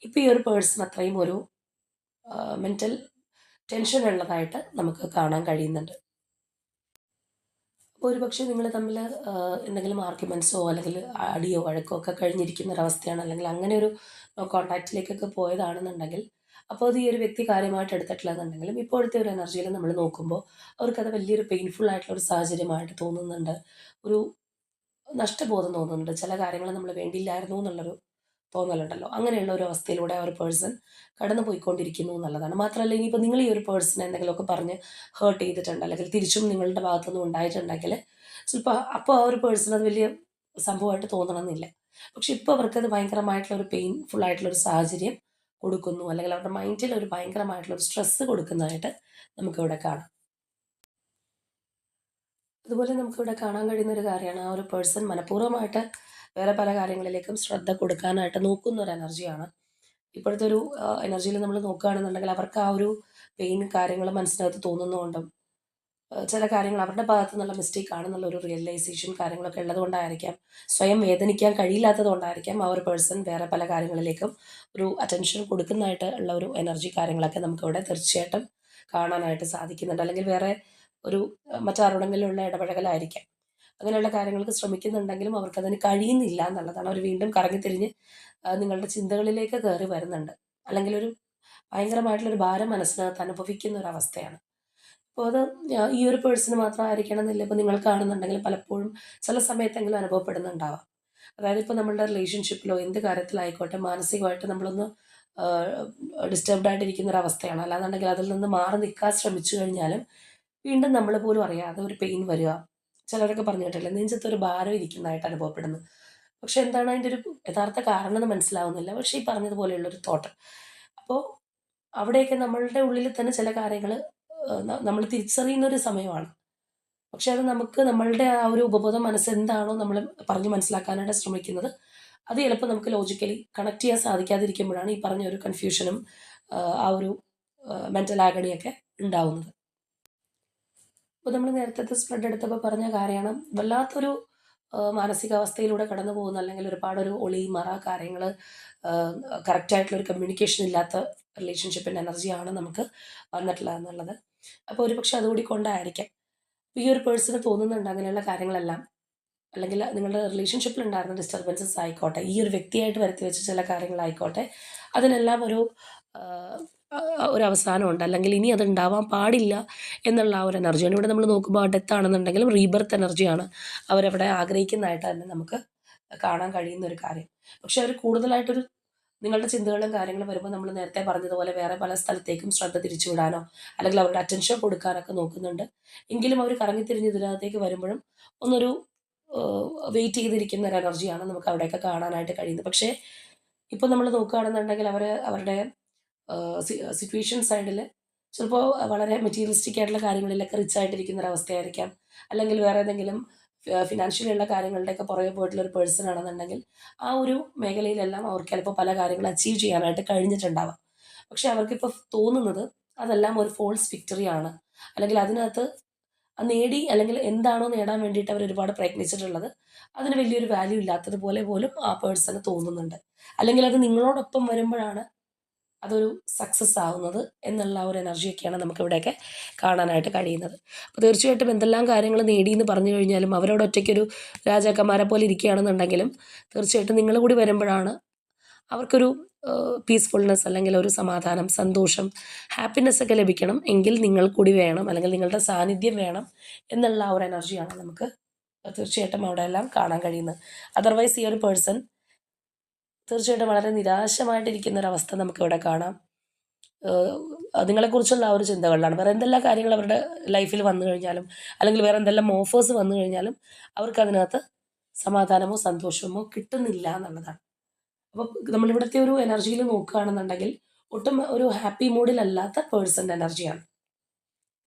ഇപ്പോൾ ഈ ഒരു പേഴ്സൺ അത്രയും ഒരു മെൻ്റൽ ടെൻഷൻ ഉള്ളതായിട്ട് നമുക്ക് കാണാൻ കഴിയുന്നുണ്ട്. അപ്പോൾ ഒരുപക്ഷെ നിങ്ങൾ തമ്മിൽ എന്തെങ്കിലും ആർഗ്യുമെൻറ്റ്സോ അല്ലെങ്കിൽ അടിയോ വഴക്കോ ഒക്കെ കഴിഞ്ഞിരിക്കുന്ന ഒരവസ്ഥയാണ്, അല്ലെങ്കിൽ അങ്ങനെ ഒരു കോൺടാക്റ്റിലേക്കൊക്കെ പോയതാണെന്നുണ്ടെങ്കിൽ അപ്പോൾ അത് ഈ ഒരു വ്യക്തി കാര്യമായിട്ട് എടുത്തിട്ടില്ലെന്നുണ്ടെങ്കിലും ഇപ്പോഴത്തെ ഒരു എനർജിയിൽ നമ്മൾ നോക്കുമ്പോൾ അവർക്കത് വലിയൊരു പെയിൻഫുൾ ആയിട്ടുള്ള ഒരു സാഹചര്യമായിട്ട് തോന്നുന്നുണ്ട്. ഒരു നഷ്ടബോധം തോന്നുന്നുണ്ട്. ചില കാര്യങ്ങൾ നമ്മൾ വേണ്ടിയില്ലായിരുന്നു എന്നുള്ളൊരു തോന്നലുണ്ടല്ലോ, അങ്ങനെയുള്ള ഒരു അവസ്ഥയിലൂടെ ആ ഒരു പേഴ്സൺ കടന്നു പോയിക്കൊണ്ടിരിക്കുന്നു എന്നുള്ളതാണ്. മാത്രമല്ല ഇനിയിപ്പോൾ നിങ്ങൾ ഈ ഒരു പേഴ്സണെ എന്തെങ്കിലുമൊക്കെ പറഞ്ഞ് ഹേർട്ട് ചെയ്തിട്ടുണ്ട്, അല്ലെങ്കിൽ തിരിച്ചും നിങ്ങളുടെ ഭാഗത്തുനിന്നും ഉണ്ടായിട്ടുണ്ടെങ്കിൽ ചിലപ്പോൾ അപ്പോൾ ആ ഒരു പേഴ്സൺ അത് വലിയ സംഭവമായിട്ട് തോന്നണമെന്നില്ല. പക്ഷെ ഇപ്പോൾ അവർക്കത് ഭയങ്കരമായിട്ടുള്ള ഒരു പെയിൻഫുൾ ആയിട്ടുള്ളൊരു സാഹചര്യം കൊടുക്കുന്നു, അല്ലെങ്കിൽ അവരുടെ മൈൻഡിൽ ഒരു ഭയങ്കരമായിട്ടുള്ള ഒരു സ്ട്രെസ്സ് കൊടുക്കുന്നതായിട്ട് നമുക്കിവിടെ കാണാം. അതുപോലെ നമുക്കിവിടെ കാണാൻ കഴിയുന്ന ഒരു കാര്യമാണ് ആ ഒരു പേഴ്സൺ മനഃപൂർവ്വമായിട്ട് വേറെ പല കാര്യങ്ങളിലേക്കും ശ്രദ്ധ കൊടുക്കാനായിട്ട് നോക്കുന്ന ഒരു എനർജിയാണ്. ഇപ്പോഴത്തെ ഒരു എനർജിയിൽ നമ്മൾ നോക്കുകയാണെന്നുണ്ടെങ്കിൽ അവർക്ക് ആ ഒരു പെയിൻ കാര്യങ്ങൾ മനസ്സിനകത്ത് തോന്നുന്നതുകൊണ്ടും ചില കാര്യങ്ങൾ അവരുടെ ഭാഗത്തു നിന്നുള്ള മിസ്റ്റേക്ക് ആണെന്നുള്ളൊരു റിയലൈസേഷൻ കാര്യങ്ങളൊക്കെ ഉള്ളതുകൊണ്ടായിരിക്കാം, സ്വയം വേദനിക്കാൻ കഴിയില്ലാത്തത് കൊണ്ടായിരിക്കാം ആ ഒരു പേഴ്സൺ വേറെ പല കാര്യങ്ങളിലേക്കും ഒരു അറ്റൻഷൻ കൊടുക്കുന്നതായിട്ട് ഉള്ള ഒരു എനർജി കാര്യങ്ങളൊക്കെ നമുക്കിവിടെ തീർച്ചയായിട്ടും കാണാനായിട്ട് സാധിക്കുന്നുണ്ട്. അല്ലെങ്കിൽ വേറെ ഒരു മറ്റാരോടെങ്കിലുമുള്ള ഇടപഴകലായിരിക്കാം. അങ്ങനെയുള്ള കാര്യങ്ങൾക്ക് ശ്രമിക്കുന്നുണ്ടെങ്കിലും അവർക്കതിന് കഴിയുന്നില്ല എന്നുള്ളതാണ്. അവർ വീണ്ടും കറങ്ങിത്തിരിഞ്ഞ് നിങ്ങളുടെ ചിന്തകളിലേക്ക് കയറി വരുന്നുണ്ട്. അല്ലെങ്കിൽ ഒരു ഭയങ്കരമായിട്ടുള്ളൊരു ഭാരം മനസ്സിനകത്ത് അനുഭവിക്കുന്ന ഒരവസ്ഥയാണ്. അപ്പോൾ അത് ഈ ഒരു പേഴ്സണ് മാത്രമായിരിക്കണം എന്നില്ല. ഇപ്പോൾ നിങ്ങൾക്കാണെന്നുണ്ടെങ്കിൽ പലപ്പോഴും ചില സമയത്തെങ്കിലും അനുഭവപ്പെടുന്നുണ്ടാവാം. അതായത് ഇപ്പോൾ നമ്മളുടെ റിലേഷൻഷിപ്പിലോ എന്ത് കാര്യത്തിലായിക്കോട്ടെ മാനസികമായിട്ട് നമ്മളൊന്ന് ഡിസ്റ്റർബ്ഡ് ആയിട്ടിരിക്കുന്ന ഒരവസ്ഥയാണ്. അല്ലാന്നുണ്ടെങ്കിൽ അതിൽ നിന്ന് മാറി നിൽക്കാൻ ശ്രമിച്ചു കഴിഞ്ഞാലും വീണ്ടും നമ്മൾ പോലും അറിയാതെ ഒരു പെയിൻ വരിക. ചിലരൊക്കെ പറഞ്ഞു കേട്ടില്ലേ, നെഞ്ചത്തൊരു ഭാരം ഇരിക്കുന്നതായിട്ട് അനുഭവപ്പെടുന്നു. പക്ഷെ എന്താണ് അതിൻ്റെ ഒരു യഥാർത്ഥ കാരണം എന്ന് മനസ്സിലാവുന്നില്ല. പക്ഷേ ഈ പറഞ്ഞതുപോലെയുള്ളൊരു തോട്ട്. അപ്പോൾ അവിടെയൊക്കെ നമ്മളുടെ ഉള്ളിൽ തന്നെ ചില കാര്യങ്ങൾ നമ്മൾ തിരിച്ചറിയുന്ന ഒരു സമയമാണ്. പക്ഷെ അത് നമുക്ക് നമ്മളുടെ ആ ഒരു ഉപബോധ മനസ്സ് എന്താണോ നമ്മൾ പറഞ്ഞ് മനസ്സിലാക്കാനായിട്ട് ശ്രമിക്കുന്നത്, അത് ചിലപ്പോൾ നമുക്ക് ലോജിക്കലി കണക്ട് ചെയ്യാൻ സാധിക്കാതിരിക്കുമ്പോഴാണ് ഈ പറഞ്ഞ ഒരു കൺഫ്യൂഷനും ആ ഒരു മെൻ്റൽ ആഗണിയൊക്കെ ഉണ്ടാവുന്നത്. ഇപ്പോൾ നമ്മൾ നേരത്തെ സ്പ്രെഡ് എടുത്തപ്പോൾ പറഞ്ഞ കാര്യമാണ്, വല്ലാത്തൊരു മാനസികാവസ്ഥയിലൂടെ കടന്നു പോകുന്ന, അല്ലെങ്കിൽ ഒരുപാടൊരു ഒളി മറ കാര്യങ്ങൾ, കറക്റ്റായിട്ടുള്ളൊരു കമ്മ്യൂണിക്കേഷൻ ഇല്ലാത്ത റിലേഷൻഷിപ്പിൻ്റെ എനർജിയാണ് നമുക്ക് വന്നിട്ടുള്ളത് എന്നുള്ളത്. അപ്പോൾ ഒരുപക്ഷെ അതുകൂടി കൊണ്ടായിരിക്കാം ഈ ഒരു പേഴ്സണ് തോന്നുന്നുണ്ട് അങ്ങനെയുള്ള കാര്യങ്ങളെല്ലാം, അല്ലെങ്കിൽ നിങ്ങളുടെ റിലേഷൻഷിപ്പിൽ ഉണ്ടായിരുന്ന ഡിസ്റ്റർബൻസസ് ആയിക്കോട്ടെ, ഈ ഒരു വ്യക്തിയായിട്ട് വരുത്തി വെച്ച ചില കാര്യങ്ങളായിക്കോട്ടെ, അതിനെല്ലാം ഒരു അവസാനമുണ്ട്, അല്ലെങ്കിൽ ഇനി അത് ഉണ്ടാവാൻ പാടില്ല എന്നുള്ള ആ ഒരു എനർജിയാണ്. ഇവിടെ നമ്മൾ നോക്കുമ്പോൾ ആ ഡെത്ത് ആണെന്നുണ്ടെങ്കിലും റീബർത്ത് എനർജിയാണ് അവരവിടെ ആഗ്രഹിക്കുന്നതായിട്ട് തന്നെ നമുക്ക് കാണാൻ കഴിയുന്ന ഒരു കാര്യം. പക്ഷെ അവർ കൂടുതലായിട്ടൊരു നിങ്ങളുടെ ചിന്തകളും കാര്യങ്ങളും വരുമ്പോൾ നമ്മൾ നേരത്തെ പറഞ്ഞതുപോലെ വേറെ പല സ്ഥലത്തേക്കും ശ്രദ്ധ തിരിച്ചുവിടാനോ അല്ലെങ്കിൽ അവരുടെ അറ്റൻഷൻ കൊടുക്കാനൊക്കെ നോക്കുന്നുണ്ട്. എങ്കിലും അവർ കറങ്ങിത്തിരിഞ്ഞ് ഇതിനകത്തേക്ക് വരുമ്പോഴും ഒന്നൊരു വെയിറ്റ് ചെയ്തിരിക്കുന്ന ഒരു എനർജിയാണ് നമുക്ക് അവിടെയൊക്കെ കാണാനായിട്ട് കഴിയുന്നത്. പക്ഷേ ഇപ്പോൾ നമ്മൾ നോക്കുകയാണെന്നുണ്ടെങ്കിൽ അവരുടെ സിറ്റുവേഷൻ സൈഡിൽ ചിലപ്പോൾ വളരെ മെറ്റീരിയലിസ്റ്റിക് ആയിട്ടുള്ള കാര്യങ്ങളിലൊക്കെ റിച്ച് ആയിട്ടിരിക്കുന്ന ഒരു അവസ്ഥയായിരിക്കാം. അല്ലെങ്കിൽ വേറെ ഏതെങ്കിലും ഫിനാൻഷ്യലി ഉള്ള കാര്യങ്ങളുടെയൊക്കെ പുറകെ പോയിട്ടുള്ള ഒരു പേഴ്സൺ ആണെന്നുണ്ടെങ്കിൽ ആ ഒരു മേഖലയിലെല്ലാം അവർക്ക് ചിലപ്പോൾ പല കാര്യങ്ങളും അച്ചീവ് ചെയ്യാനായിട്ട് കഴിഞ്ഞിട്ടുണ്ടാവാം. പക്ഷെ അവർക്കിപ്പോൾ തോന്നുന്നത് അതെല്ലാം ഒരു ഫോൾസ് വിക്ടറി ആണ്. അല്ലെങ്കിൽ അതിനകത്ത് നേടി, അല്ലെങ്കിൽ എന്താണോ നേടാൻ വേണ്ടിയിട്ട് അവർ ഒരുപാട് പ്രയത്നിച്ചിട്ടുള്ളത് അതിന് വലിയൊരു വാല്യൂ ഇല്ലാത്തതുപോലെ പോലും ആ പേഴ്സണ് തോന്നുന്നുണ്ട്. അല്ലെങ്കിൽ അത് നിങ്ങളോടൊപ്പം വരുമ്പോഴാണ് അതൊരു സക്സസ് ആവുന്നത് എന്നുള്ള ആ ഒരു എനർജിയൊക്കെയാണ് നമുക്കിവിടെയൊക്കെ കാണാനായിട്ട് കഴിയുന്നത്. അപ്പോൾ തീർച്ചയായിട്ടും എന്തെല്ലാം കാര്യങ്ങൾ നേടിയെന്ന് പറഞ്ഞു കഴിഞ്ഞാലും അവരോട് ഒറ്റയ്ക്കൊരു രാജാക്കന്മാരെ പോലെ ഇരിക്കുകയാണെന്നുണ്ടെങ്കിലും തീർച്ചയായിട്ടും നിങ്ങൾ കൂടി വരുമ്പോഴാണ് അവർക്കൊരു പീസ്ഫുൾനെസ്, അല്ലെങ്കിൽ ഒരു സമാധാനം, സന്തോഷം, ഹാപ്പിനെസ് ഒക്കെ ലഭിക്കണം എങ്കിൽ നിങ്ങൾ കൂടി വേണം, അല്ലെങ്കിൽ നിങ്ങളുടെ സാന്നിധ്യം വേണം എന്നുള്ള ആ ഒരു എനർജിയാണ് നമുക്ക് തീർച്ചയായിട്ടും അവിടെ എല്ലാം കാണാൻ കഴിയുന്നത്. അതർവൈസ് ഈ ഒരു പേഴ്സൺ തീർച്ചയായിട്ടും വളരെ നിരാശമായിട്ടിരിക്കുന്ന ഒരവസ്ഥ നമുക്കിവിടെ കാണാം. നിങ്ങളെക്കുറിച്ചുള്ള ആ ഒരു ചിന്തകളിലാണ്. വേറെ എന്തെല്ലാം കാര്യങ്ങൾ അവരുടെ ലൈഫിൽ വന്നു കഴിഞ്ഞാലും, അല്ലെങ്കിൽ വേറെ എന്തെല്ലാം ഓഫേഴ്സ് വന്നു കഴിഞ്ഞാലും അവർക്കതിനകത്ത് സമാധാനമോ സന്തോഷമോ കിട്ടുന്നില്ല എന്നുള്ളതാണ്. അപ്പോൾ നമ്മളിവിടുത്തെ ഒരു എനർജിയിൽ നോക്കുകയാണെന്നുണ്ടെങ്കിൽ ഒട്ടും ഒരു ഹാപ്പി മൂഡിലല്ലാത്ത പേഴ്സൻ്റെ എനർജിയാണ്.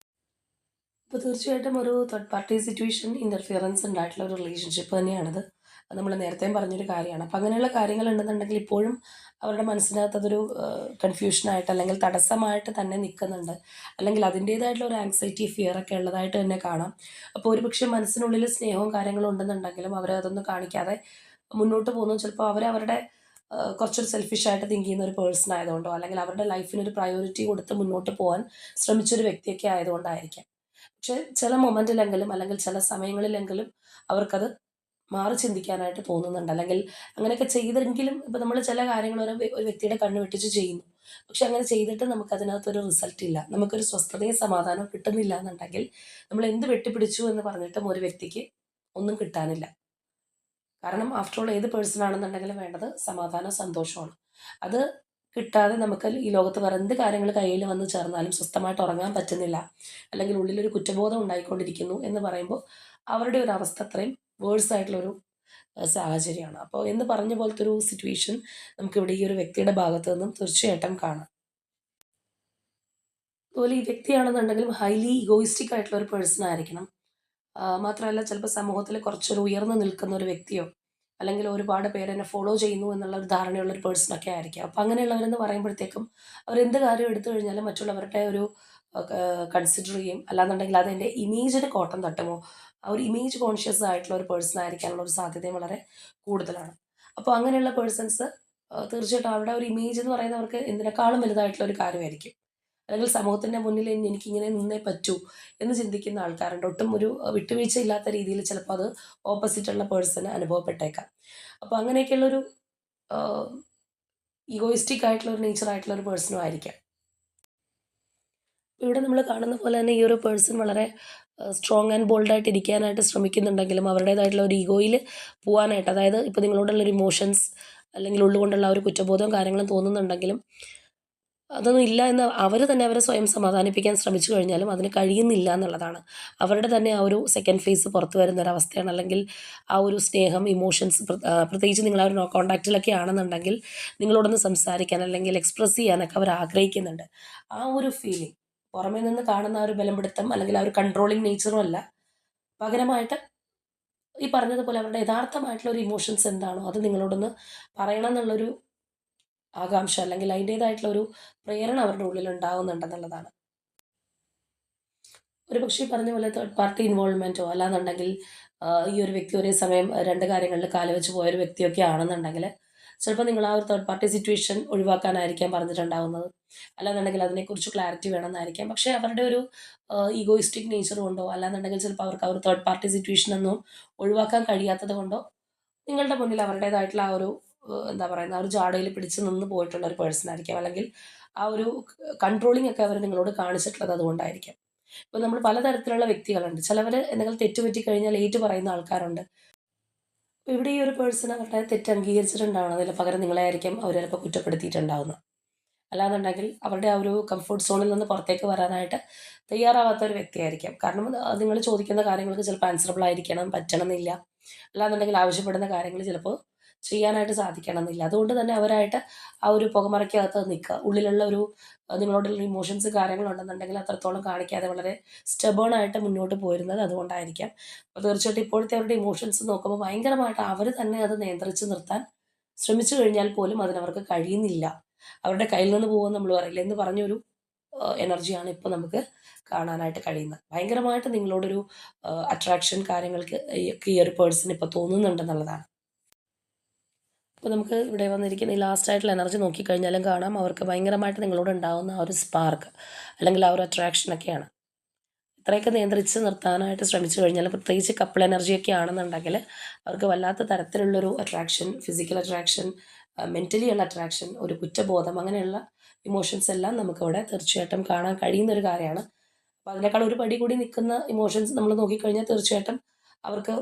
അപ്പോൾ തീർച്ചയായിട്ടും ഒരു തേർഡ് പാർട്ടി സിറ്റുവേഷൻ ഇൻ്റർഫിയറൻസ് ഉണ്ടായിട്ടുള്ള ഒരു റിലേഷൻഷിപ്പ് തന്നെയാണത്. അത് നമ്മൾ നേരത്തെയും പറഞ്ഞൊരു കാര്യമാണ്. അപ്പോൾ അങ്ങനെയുള്ള കാര്യങ്ങൾ ഉണ്ടെന്നുണ്ടെങ്കിൽ ഇപ്പോഴും അവരുടെ മനസ്സിനകത്ത് അതൊരു കൺഫ്യൂഷനായിട്ട്, അല്ലെങ്കിൽ തടസ്സമായിട്ട് തന്നെ നിൽക്കുന്നുണ്ട്. അല്ലെങ്കിൽ അതിൻ്റേതായിട്ടുള്ള ഒരു ആങ്സൈറ്റി, ഫിയറൊക്കെ ഉള്ളതായിട്ട് തന്നെ കാണാം. അപ്പോൾ ഒരുപക്ഷെ മനസ്സിനുള്ളിൽ സ്നേഹവും കാര്യങ്ങളും ഉണ്ടെന്നുണ്ടെങ്കിലും അവരതൊന്നും കാണിക്കാതെ മുന്നോട്ട് പോകുന്നു. ചിലപ്പോൾ അവരവരുടെ കുറച്ചൊരു സെൽഫിഷായിട്ട് തിങ്ക് ചെയ്യുന്ന ഒരു പേഴ്സൺ ആയതുകൊണ്ടോ, അല്ലെങ്കിൽ അവരുടെ ലൈഫിനൊരു പ്രയോറിറ്റി കൊടുത്ത് മുന്നോട്ട് പോകാൻ ശ്രമിച്ചൊരു വ്യക്തിയൊക്കെ ആയതുകൊണ്ടായിരിക്കാം. പക്ഷെ ചില മൊമെൻറ്റിലെങ്കിലും, അല്ലെങ്കിൽ ചില സമയങ്ങളിലെങ്കിലും അവർക്കത് മാറി ചിന്തിക്കാനായിട്ട് തോന്നുന്നുണ്ട്. അല്ലെങ്കിൽ അങ്ങനെയൊക്കെ ചെയ്തെങ്കിലും ഇപ്പോൾ നമ്മൾ ചില കാര്യങ്ങൾ ഒരു വ്യക്തിയുടെ കണ്ണ് വെട്ടിച്ച് ചെയ്യുന്നു. പക്ഷെ അങ്ങനെ ചെയ്തിട്ട് നമുക്കതിനകത്തൊരു റിസൾട്ട് ഇല്ല, നമുക്കൊരു സ്വസ്ഥതയും സമാധാനവും കിട്ടുന്നില്ല എന്നുണ്ടെങ്കിൽ നമ്മൾ എന്ത് വെട്ടിപ്പിടിച്ചു എന്ന് പറഞ്ഞിട്ടും ഒരു വ്യക്തിക്ക് ഒന്നും കിട്ടാനില്ല. കാരണം ആഫ്റ്റർ ഓൾ ഏത് പേഴ്സൺ ആണെന്നുണ്ടെങ്കിലും വേണ്ടത് സമാധാനവും സന്തോഷമാണ്. അത് കിട്ടാതെ നമുക്ക് ഈ ലോകത്ത് വേറെ എന്ത് കാര്യങ്ങൾ കയ്യിൽ വന്ന് ചേർന്നാലും സ്വസ്ഥമായിട്ട് ഉറങ്ങാൻ പറ്റുന്നില്ല, അല്ലെങ്കിൽ ഉള്ളിലൊരു കുറ്റബോധം ഉണ്ടായിക്കൊണ്ടിരിക്കുന്നു എന്ന് പറയുമ്പോൾ അവരുടെ ഒരു അവസ്ഥ അത്രയും വേഴ്സ് ആയിട്ടുള്ളൊരു സാഹചര്യമാണ്. അപ്പോൾ എന്ന് പറഞ്ഞ പോലത്തെ ഒരു സിറ്റുവേഷൻ നമുക്കിവിടെ ഈ ഒരു വ്യക്തിയുടെ ഭാഗത്തു നിന്നും തീർച്ചയായിട്ടും കാണാം. അതുപോലെ ഈ വ്യക്തിയാണെന്നുണ്ടെങ്കിലും ഹൈലി ഇഗോയിസ്റ്റിക് ആയിട്ടുള്ള ഒരു പേഴ്സൺ ആയിരിക്കണം. മാത്രമല്ല ചിലപ്പോൾ സമൂഹത്തിൽ കുറച്ചൊരു ഉയർന്നു നിൽക്കുന്ന ഒരു വ്യക്തിയോ, അല്ലെങ്കിൽ ഒരുപാട് പേര് എന്നെ ഫോളോ ചെയ്യുന്നു എന്നുള്ള ഒരു ധാരണയുള്ള ഒരു പേഴ്സണൊക്കെ ആയിരിക്കാം. അപ്പോൾ അങ്ങനെയുള്ളവരെന്ന് പറയുമ്പോഴത്തേക്കും അവരെന്ത് കാര്യം എടുത്തു കഴിഞ്ഞാലും മറ്റുള്ളവരുടെ ഒരു കൺസിഡർ ചെയ്യും. അല്ലാന്നുണ്ടെങ്കിൽ അതെൻ്റെ ഇമേജിന് കോട്ടം തട്ടുമോ, ആ ഒരു ഇമേജ് കോൺഷ്യസ് ആയിട്ടുള്ള ഒരു പേഴ്സൺ ആയിരിക്കാനുള്ള ഒരു സാധ്യതയും വളരെ കൂടുതലാണ്. അപ്പോൾ അങ്ങനെയുള്ള പേഴ്സൺസ് തീർച്ചയായിട്ടും അവരുടെ ഒരു ഇമേജ് എന്ന് പറയുന്നവർക്ക് എന്തിനേക്കാളും വലുതായിട്ടുള്ള ഒരു കാര്യമായിരിക്കും. അല്ലെങ്കിൽ സമൂഹത്തിൻ്റെ മുന്നിൽ എനിക്കിങ്ങനെ നിന്നേ പറ്റൂ എന്ന് ചിന്തിക്കുന്ന ആൾക്കാരുണ്ട്. ഒട്ടും ഒരു വിട്ടുവീഴ്ചയില്ലാത്ത രീതിയിൽ ചിലപ്പോൾ അത് ഓപ്പോസിറ്റുള്ള പേഴ്സണ് അനുഭവപ്പെട്ടേക്കാം. അപ്പോൾ അങ്ങനെയൊക്കെയുള്ളൊരു ഈഗോയിസ്റ്റിക് ആയിട്ടുള്ള ഒരു നേച്ചർ ആയിട്ടുള്ള ഒരു പേഴ്സണും ആയിരിക്കാം. ഇവിടെ നമ്മൾ കാണുന്ന പോലെ തന്നെ ഈ ഒരു പേഴ്സൺ വളരെ സ്ട്രോങ് ആൻഡ് ബോൾഡായിട്ട് ഇരിക്കാനായിട്ട് ശ്രമിക്കുന്നുണ്ടെങ്കിലും അവരുടേതായിട്ടുള്ള ഒരു ഈഗോയിൽ പോകാനായിട്ട്, അതായത് ഇപ്പോൾ നിങ്ങളോടുള്ളൊരു ഇമോഷൻസ് അല്ലെങ്കിൽ ഉള്ളുകൊണ്ടുള്ള ആ ഒരു കുറ്റബോധവും കാര്യങ്ങളും തോന്നുന്നുണ്ടെങ്കിലും അതൊന്നും ഇല്ല എന്ന് അവർ തന്നെ അവരെ സ്വയം സമാധാനിപ്പിക്കാൻ ശ്രമിച്ചു കഴിഞ്ഞാലും അതിന് കഴിയുന്നില്ല എന്നുള്ളതാണ്. അവരുടെ തന്നെ ആ ഒരു സെക്കൻഡ് ഫേസ് പുറത്ത് വരുന്ന ഒരവസ്ഥയാണ്. അല്ലെങ്കിൽ ആ ഒരു സ്നേഹം, ഇമോഷൻസ് പ്രത്യേകിച്ച് നിങ്ങൾ ആ ഒരു നോ കോൺടാക്റ്റിലൊക്കെ ആണെന്നുണ്ടെങ്കിൽ നിങ്ങളോടൊന്ന് സംസാരിക്കാൻ അല്ലെങ്കിൽ എക്സ്പ്രസ് ചെയ്യാനൊക്കെ അവർ ആഗ്രഹിക്കുന്നുണ്ട്. ആ ഒരു ഫീലിംഗ് പുറമേ നിന്ന് കാണുന്ന ആ ഒരു ബലംപിടുത്തം അല്ലെങ്കിൽ ആ ഒരു കൺട്രോളിങ് നേച്ചറും അല്ല. പകരമായിട്ട് ഈ പറഞ്ഞതുപോലെ അവരുടെ യഥാർത്ഥമായിട്ടുള്ള ഒരു ഇമോഷൻസ് എന്താണോ അത് നിങ്ങളോടൊന്ന് പറയണം എന്നുള്ളൊരു ആകാംക്ഷ അല്ലെങ്കിൽ അതിൻ്റേതായിട്ടുള്ള ഒരു പ്രേരണ അവരുടെ ഉള്ളിൽ ഉണ്ടാവുന്നുണ്ടെന്നുള്ളതാണ്. ഒരുപക്ഷേ ഈ പറഞ്ഞ പോലെ തേർഡ് പാർട്ടി ഇൻവോൾവ്മെൻറ്റോ അല്ലാന്നുണ്ടെങ്കിൽ ഈ ഒരു വ്യക്തി ഒരേ സമയം 2 കാര്യങ്ങളിൽ കാല് വെച്ച് പോയൊരു വ്യക്തിയൊക്കെ ആണെന്നുണ്ടെങ്കിൽ ചിലപ്പോൾ നിങ്ങൾ ആ ഒരു തേർഡ് പാർട്ടി സിറ്റുവേഷൻ ഒഴിവാക്കാനായിരിക്കാം പറഞ്ഞിട്ടുണ്ടാവുന്നത്. അല്ലാന്നുണ്ടെങ്കിൽ അതിനെക്കുറിച്ച് ക്ലാരിറ്റി വേണമെന്നായിരിക്കാം. പക്ഷേ അവരുടെ ഒരു ഈഗോയിസ്റ്റിക് നേച്ചർ കൊണ്ടോ അല്ലാന്നുണ്ടെങ്കിൽ ചിലപ്പോൾ അവർക്ക് ആ ഒരു തേർഡ് പാർട്ടി സിറ്റുവേഷനൊന്നും ഒഴിവാക്കാൻ കഴിയാത്തത് കൊണ്ടോ നിങ്ങളുടെ മുന്നിൽ അവരുടേതായിട്ടുള്ള ആ ഒരു എന്താ പറയുന്ന ആ ഒരു ജാടയിൽ പിടിച്ച് നിന്ന് പോയിട്ടുള്ള ഒരു പേഴ്സൺ ആയിരിക്കാം. അല്ലെങ്കിൽ ആ ഒരു കൺട്രോളിംഗ് ഒക്കെ അവർ നിങ്ങളോട് കാണിച്ചിട്ടുള്ളത് അതുകൊണ്ടായിരിക്കാം. ഇപ്പൊ നമ്മൾ പലതരത്തിലുള്ള വ്യക്തികളുണ്ട്. ചിലവര് എന്തെങ്കിലും തെറ്റ് പറ്റി കഴിഞ്ഞാൽ ഏറ്റു പറയുന്ന ആൾക്കാരുണ്ട്. അപ്പൊ ഇവിടെ ഈ ഒരു പേഴ്സൺ അവരുടെ തെറ്റ് അംഗീകരിച്ചിട്ടുണ്ടാവണമെന്നില്ല. പകരം നിങ്ങളെ ആയിരിക്കും അവർ ചിലപ്പോൾ കുറ്റപ്പെടുത്തിയിട്ടുണ്ടാവുന്നത്. അല്ലാന്നുണ്ടെങ്കിൽ അവരുടെ ആ ഒരു കംഫർട്ട് സോണിൽ നിന്ന് പുറത്തേക്ക് വരാനായിട്ട് തയ്യാറാവാത്ത ഒരു വ്യക്തിയായിരിക്കാം. കാരണം നിങ്ങൾ ചോദിക്കുന്ന കാര്യങ്ങൾക്ക് ചിലപ്പോൾ ആൻസറബിൾ ആയിരിക്കണം, പറ്റണമെന്നില്ല. അല്ലാന്നുണ്ടെങ്കിൽ ആവശ്യപ്പെടുന്ന കാര്യങ്ങൾ ചിലപ്പോൾ ചെയ്യാനായിട്ട് സാധിക്കണമെന്നില്ല. അതുകൊണ്ട് തന്നെ അവരായിട്ട് ആ ഒരു പുകമറയ്ക്കകത്ത് നിൽക്കുക. ഉള്ളിലുള്ള ഒരു നിങ്ങളോടുള്ള ഇമോഷൻസ് കാര്യങ്ങളുണ്ടെന്നുണ്ടെങ്കിൽ അത്രത്തോളം കാണിക്കാതെ വളരെ സ്റ്റബേൺ ആയിട്ട് മുന്നോട്ട് പോരുന്നത് അതുകൊണ്ടായിരിക്കാം. അപ്പോൾ തീർച്ചയായിട്ടും ഇപ്പോഴത്തെ അവരുടെ ഇമോഷൻസ് നോക്കുമ്പോൾ ഭയങ്കരമായിട്ട് അവർ തന്നെ അത് നിയന്ത്രിച്ച് നിർത്താൻ ശ്രമിച്ചു കഴിഞ്ഞാൽ പോലും അതിനവർക്ക് കഴിയുന്നില്ല. അവരുടെ കയ്യിൽ നിന്ന് പോകുമെന്ന് നമ്മൾ പറയില്ല എന്ന് പറഞ്ഞൊരു എനർജിയാണ് ഇപ്പോൾ നമുക്ക് കാണാനായിട്ട് കഴിയുന്നത്. ഭയങ്കരമായിട്ട് നിങ്ങളോടൊരു അട്രാക്ഷൻ കാര്യങ്ങൾക്ക് ഈ ഒരു പേഴ്സൺ ഇപ്പോൾ തോന്നുന്നുണ്ടെന്നുള്ളതാണ്. അപ്പോൾ നമുക്ക് ഇവിടെ വന്നിരിക്കുന്ന ഈ ലാസ്റ്റ് ആയിട്ടുള്ള എനർജി നോക്കിക്കഴിഞ്ഞാലും കാണാം അവർക്ക് ഭയങ്കരമായിട്ട് നിങ്ങളോട് ഉണ്ടാവുന്ന ആ ഒരു സ്പാർക്ക് അല്ലെങ്കിൽ ആ ഒരു അട്രാക്ഷനൊക്കെയാണ്. ഇത്രയൊക്കെ നിയന്ത്രിച്ച് നിർത്താനായിട്ട് ശ്രമിച്ചു കഴിഞ്ഞാൽ പ്രത്യേകിച്ച് കപ്പിൾ എനർജിയൊക്കെ ആണെന്നുണ്ടെങ്കിൽ അവർക്ക് വല്ലാത്ത തരത്തിലുള്ളൊരു അട്രാക്ഷൻ, ഫിസിക്കൽ അട്രാക്ഷൻ, മെൻ്റലി ഉള്ള അട്രാക്ഷൻ, ഒരു കുറ്റബോധം അങ്ങനെയുള്ള ഇമോഷൻസ് എല്ലാം നമുക്കവിടെ തീർച്ചയായിട്ടും കാണാൻ കഴിയുന്ന ഒരു കാര്യമാണ്. അപ്പോൾ അതിനേക്കാൾ ഒരു പടി കൂടി നിൽക്കുന്ന ഇമോഷൻസ് നമ്മൾ നോക്കിക്കഴിഞ്ഞാൽ തീർച്ചയായിട്ടും അവർക്ക്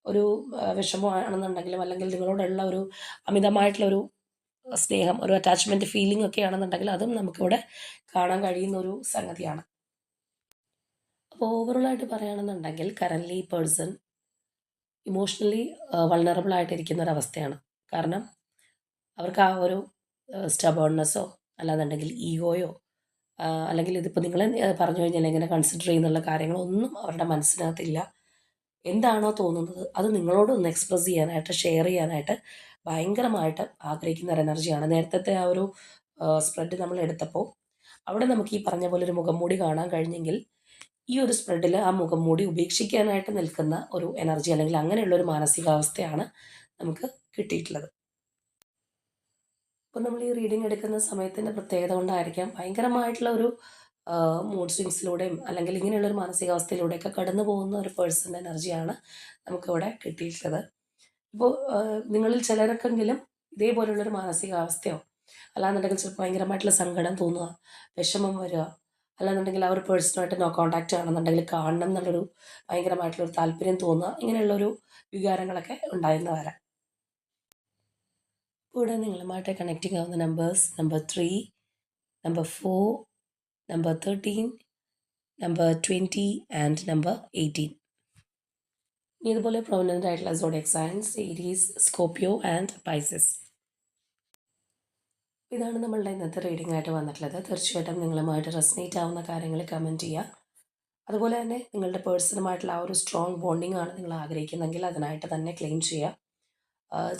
ഒരു വിഷമമാണെന്നുണ്ടെങ്കിലും അല്ലെങ്കിൽ നിങ്ങളോടുള്ള ഒരു അമിതമായിട്ടുള്ളൊരു സ്നേഹം, ഒരു അറ്റാച്ച്മെൻറ്റ് ഫീലിംഗ് ഒക്കെ ആണെന്നുണ്ടെങ്കിൽ അതും നമുക്കിവിടെ കാണാൻ കഴിയുന്ന ഒരു സംഗതിയാണ്. അപ്പോൾ ഓവറോളായിട്ട് പറയുകയാണെന്നുണ്ടെങ്കിൽ കറൻറ്റ്ലി ഈ പേഴ്സൺ ഇമോഷണലി വൾണറബിൾ ആയിട്ടിരിക്കുന്ന ഒരവസ്ഥയാണ്. കാരണം അവർക്ക് ആ ഒരു സ്റ്റബേൺനെസ്സോ അല്ലാന്നുണ്ടെങ്കിൽ ഈഗോയോ അല്ലെങ്കിൽ ഇതിപ്പോൾ നിങ്ങൾ പറഞ്ഞു കഴിഞ്ഞാൽ എങ്ങനെ കൺസിഡർ ചെയ്യുന്നുള്ള കാര്യങ്ങളൊന്നും അവരുടെ മനസ്സിനകത്തില്ല. എന്താണോ തോന്നുന്നത് അത് നിങ്ങളോട് ഒന്ന് എക്സ്പ്രസ് ചെയ്യാനായിട്ട് ഷെയർ ചെയ്യാനായിട്ട് ഭയങ്കരമായിട്ട് ആഗ്രഹിക്കുന്ന ഒരു എനർജിയാണ്. നേരത്തെ ആ ഒരു സ്പ്രെഡ് നമ്മൾ എടുത്തപ്പോൾ അവിടെ നമുക്ക് ഈ പറഞ്ഞ പോലെ ഒരു മുഖംമൂടി കാണാൻ കഴിഞ്ഞെങ്കിൽ ഈ ഒരു സ്പ്രെഡിൽ ആ മുഖംമൂടി ഉപേക്ഷിക്കാനായിട്ട് നിൽക്കുന്ന ഒരു എനർജി അല്ലെങ്കിൽ അങ്ങനെയുള്ള ഒരു മാനസികാവസ്ഥയാണ് നമുക്ക് കിട്ടിയിട്ടുള്ളത്. അപ്പോൾ നമ്മൾ ഈ റീഡിംഗ് എടുക്കുന്ന സമയത്തിൻ്റെ പ്രത്യേകത കൊണ്ടായിരിക്കാം ഭയങ്കരമായിട്ടുള്ള ഒരു മൂഡ് സ്വിങ്സിലൂടെയും അല്ലെങ്കിൽ ഇങ്ങനെയുള്ളൊരു മാനസികാവസ്ഥയിലൂടെയൊക്കെ കടന്നു പോകുന്ന ഒരു പേഴ്സൻ്റെ എനർജിയാണ് നമുക്കിവിടെ കിട്ടിയിട്ടുള്ളത്. ഇപ്പോൾ നിങ്ങളിൽ ചിലർക്കെങ്കിലും ഇതേപോലുള്ളൊരു മാനസികാവസ്ഥയോ അല്ലാന്നുണ്ടെങ്കിൽ ചിലപ്പോൾ ഭയങ്കരമായിട്ടുള്ള സങ്കടം തോന്നുക, വിഷമം വരിക, അല്ലാന്നുണ്ടെങ്കിൽ ആ ഒരു പേഴ്സണുമായിട്ട് നോ കോൺടാക്റ്റ് ആണെന്നുണ്ടെങ്കിൽ കാണണം എന്നുള്ളൊരു ഭയങ്കരമായിട്ടുള്ളൊരു താല്പര്യം തോന്നുക, ഇങ്ങനെയുള്ളൊരു വികാരങ്ങളൊക്കെ ഉണ്ടായിരുന്നു വരാം. കൂടെ നിങ്ങളുമായിട്ട് കണക്റ്റിംഗ് ആവുന്ന numbers number 3, number 4, number 13, number 20 and number 18. ഇതുപോലെ പ്രൊമിനൻ്റ് ആയിട്ടുള്ള zodiac signs Aries, Scorpio and Pisces. ഇതാണ് നമ്മളുടെ ഇന്നത്തെ റീഡിംഗ് ആയിട്ട് വന്നിട്ടുള്ളത്. തീർച്ചയായിട്ടും നിങ്ങളുമായിട്ട് റെസനേറ്റ് ആവുന്ന കാര്യങ്ങൾ കമൻറ്റ് ചെയ്യുക. അതുപോലെ തന്നെ നിങ്ങളുടെ പേഴ്സണുമായിട്ടുള്ള ആ ഒരു സ്ട്രോങ് ബോണ്ടിങ് ആണ് നിങ്ങൾ ആഗ്രഹിക്കുന്നതെങ്കിൽ അതിനായിട്ട് തന്നെ ക്ലെയിം ചെയ്യുക.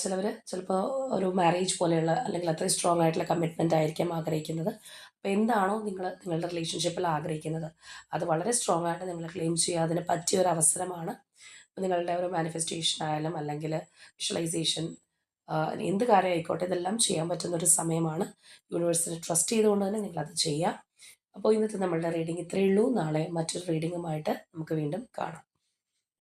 ചിലവർ ചിലപ്പോൾ ഒരു മാരേജ് പോലെയുള്ള അല്ലെങ്കിൽ അത്രയും സ്ട്രോങ് ആയിട്ടുള്ള കമ്മിറ്റ്മെൻ്റ് ആയിരിക്കാം ആഗ്രഹിക്കുന്നത്. അപ്പോൾ എന്താണോ നിങ്ങൾ നിങ്ങളുടെ റിലേഷൻഷിപ്പിൽ ആഗ്രഹിക്കുന്നത് അത് വളരെ സ്ട്രോങ് ആയിട്ട് നിങ്ങൾ ക്ലെയിം ചെയ്യുക. അതിന് പറ്റിയ ഒരു അവസരമാണ്. നിങ്ങളുടെ ഒരു മാനിഫെസ്റ്റേഷൻ ആയാലും അല്ലെങ്കിൽ വിഷ്വലൈസേഷൻ, എന്ത് കാര്യം ആയിക്കോട്ടെ ഇതെല്ലാം ചെയ്യാൻ പറ്റുന്നൊരു സമയമാണ്. യൂണിവേഴ്സിനെ ട്രസ്റ്റ് ചെയ്തുകൊണ്ട് തന്നെ നിങ്ങളത് ചെയ്യുക. അപ്പോൾ ഇന്നത്തെ നമ്മളുടെ റീഡിംഗ് ഇത്രയേ ഉള്ളൂ. നാളെ മറ്റൊരു റീഡിങ്ങുമായിട്ട് നമുക്ക് വീണ്ടും കാണാം.